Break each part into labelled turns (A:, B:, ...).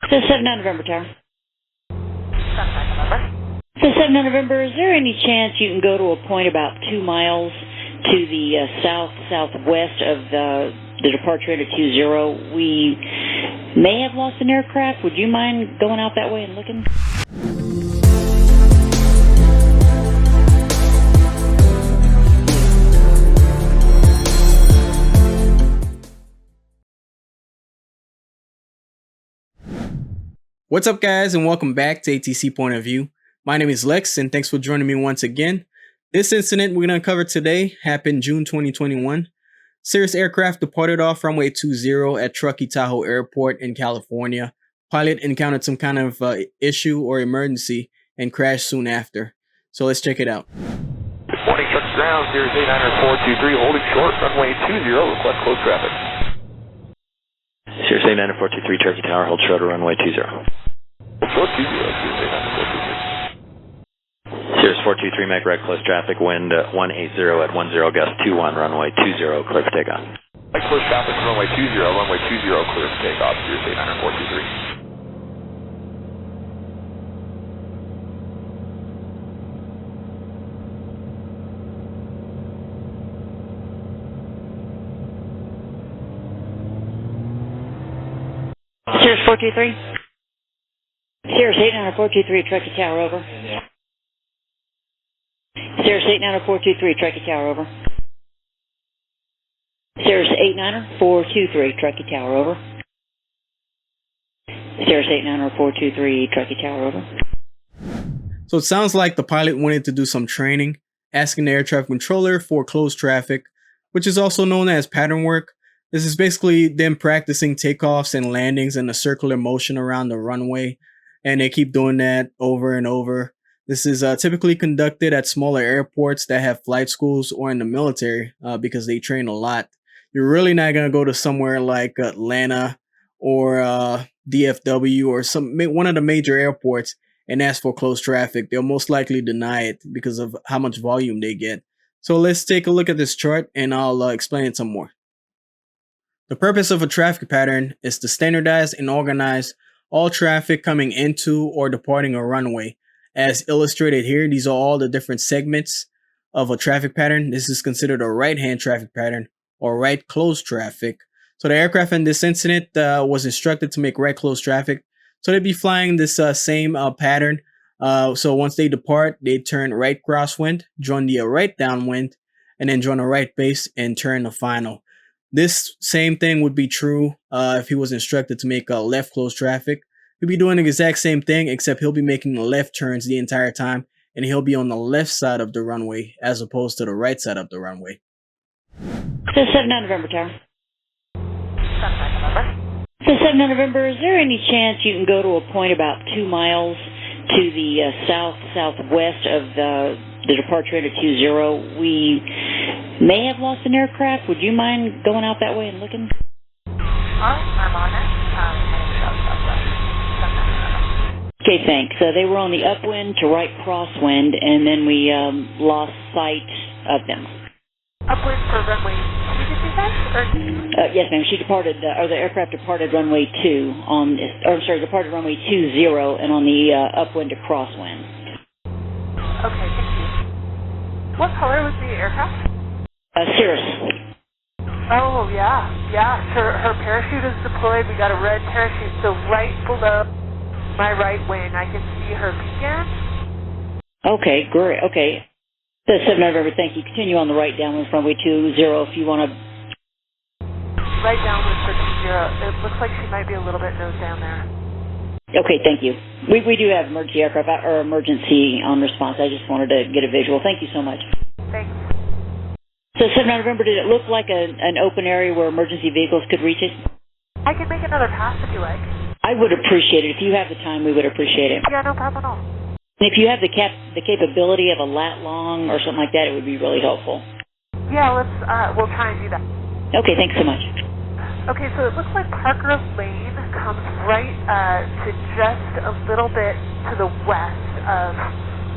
A: So 7 November Tower.
B: 7 November.
A: So 7 November, is there any chance you can go to a point about 2 miles to the southwest of the departure at 20? We may have lost an aircraft. Would you mind going out that way and looking?
C: What's up, guys, and welcome back to ATC Point of View. My name is Lex, and thanks for joining me once again. This incident we're going to cover today happened June 2021. Cirrus aircraft departed off runway 20 at Truckee Airport in California. Pilot encountered some kind of issue or emergency and crashed soon after. So let's check it out.
D: Good morning, Truckee Ground, Cirrus 89423, holding short, runway 20, request close traffic.
E: Cirrus 89423, Turkey Tower, hold short, runway 20.
D: Short 20, Cirrus 89423.
E: Cirrus 423, make right, close traffic, wind 180 at 10, gust 21, runway 20, clear for takeoff.
D: Right, close traffic, runway 20, clear for takeoff, Cirrus 89423.
A: Cirrus 423? Cirrus 89423, Truckee Tower, over. Cirrus 89423, Truckee Tower, over. Cirrus 89423, Truckee Tower, over. Cirrus 89423, Truckee Tower, over.
C: So it sounds like the pilot wanted to do some training, asking the air traffic controller for closed traffic, which is also known as pattern work. This is basically them practicing takeoffs and landings in a circular motion around the runway, and they keep doing that over and over. This is typically conducted at smaller airports that have flight schools or in the military because they train a lot. You're really not going to go to somewhere like Atlanta or DFW or one of the major airports and ask for closed traffic. They'll most likely deny it because of how much volume they get. So let's take a look at this chart and I'll explain it some more. The purpose of a traffic pattern is to standardize and organize all traffic coming into or departing a runway. As illustrated here, these are all the different segments of a traffic pattern. This is considered a right-hand traffic pattern or right closed traffic. So the aircraft in this incident was instructed to make right closed traffic. So they'd be flying this same pattern. So once they depart, they turn right crosswind, join the right downwind, and then join a right base and turn the final. This same thing would be true if he was instructed to make a left closed traffic. He'll be doing the exact same thing, except he'll be making left turns the entire time, and he'll be on the left side of the runway as opposed to the right side of the runway.
A: So 7 November Tower.
B: 7 November.
A: So 7 November, is there any chance you can go to a point about 2 miles to the southwest of the departure at 20? We may have lost an aircraft. Would you mind going out that way and looking?
B: I'm on it.
A: Okay, thanks. They were on the upwind to right crosswind, and then we lost sight of them.
B: Upwind for runway 2, did you say?
A: Yes, ma'am. She departed, or the aircraft departed runway 2 departed runway 20 and on the upwind to crosswind.
B: Okay, thank you. What color was the aircraft?
A: Cirrus.
B: Oh, yeah. Her parachute is deployed. We got a red parachute, so right below my right wing, I can see her beacon.
A: Okay, great. Okay. So 7 November, thank you. Continue on the right downwind from runway 20 if you want to.
B: Right downwind for 20. It looks like she might be a little bit nose down there.
A: Okay, thank you. We do have emergency aircraft or emergency on response. I just wanted to get a visual. Thank you so much.
B: Thanks.
A: So 7 November, did it look like an open area where emergency vehicles could reach it?
B: I can make another pass if you like.
A: I would appreciate it. If you have the time, we would appreciate it.
B: Yeah, no problem at all.
A: And if you have the capability of a lat long or something like that, it would be really helpful.
B: Yeah, we'll try and do that.
A: Okay, thanks so much.
B: Okay, so it looks like Parker Lane comes right to just a little bit to the west of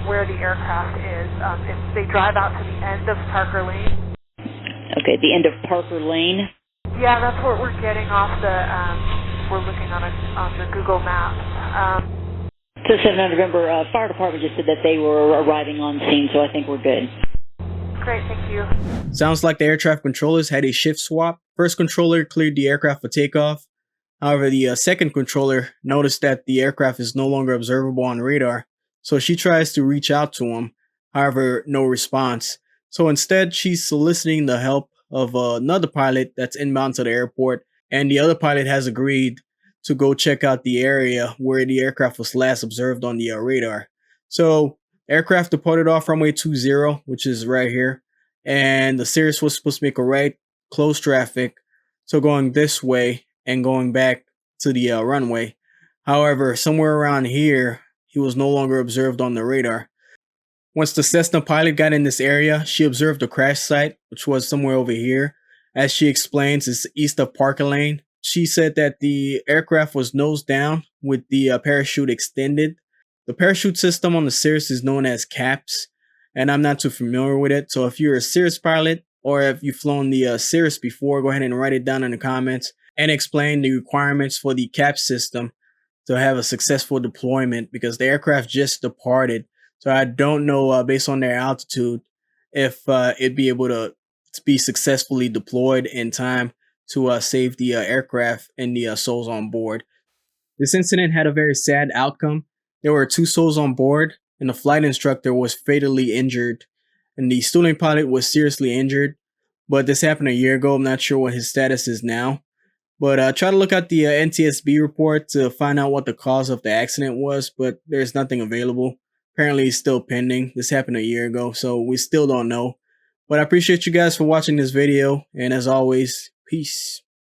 B: where the aircraft is. If they drive out to the end of Parker Lane.
A: Okay, the end of Parker Lane?
B: Yeah, that's what we're getting off the we're looking on the Google Maps.
A: So 7 November, fire department just said that they were arriving on scene, so I think we're good.
B: Great, thank you.
C: Sounds like the air traffic controllers had a shift swap. First controller cleared the aircraft for takeoff. However, the second controller noticed that the aircraft is no longer observable on radar, so she tries to reach out to him. However, no response. So instead, she's soliciting the help of another pilot that's inbound to the airport, and the other pilot has agreed to go check out the area where the aircraft was last observed on the radar. So aircraft departed off runway 20, which is right here, and the Cirrus was supposed to make a right, close traffic, so going this way and going back to the runway. However, somewhere around here, he was no longer observed on the radar. Once the Cessna pilot got in this area, she observed the crash site, which was somewhere over here. As she explains, it's east of Parker Lane. She said that the aircraft was nose down with the parachute extended. The parachute system on the Cirrus is known as CAPS, and I'm not too familiar with it. So if you're a Cirrus pilot or if you've flown the Cirrus before, go ahead and write it down in the comments and explain the requirements for the CAPS system to have a successful deployment, because the aircraft just departed. So I don't know, based on their altitude, if it'd be able to be successfully deployed in time to save the aircraft and the souls on board. This incident had a very sad outcome. There were 2 souls on board, and the flight instructor was fatally injured, and the student pilot was seriously injured. But this happened a year ago. I'm not sure what his status is now. But try to look at the NTSB report to find out what the cause of the accident was, but there's nothing available. Apparently it's still pending. This happened a year ago, so we still don't know. But I appreciate you guys for watching this video, and as always, peace.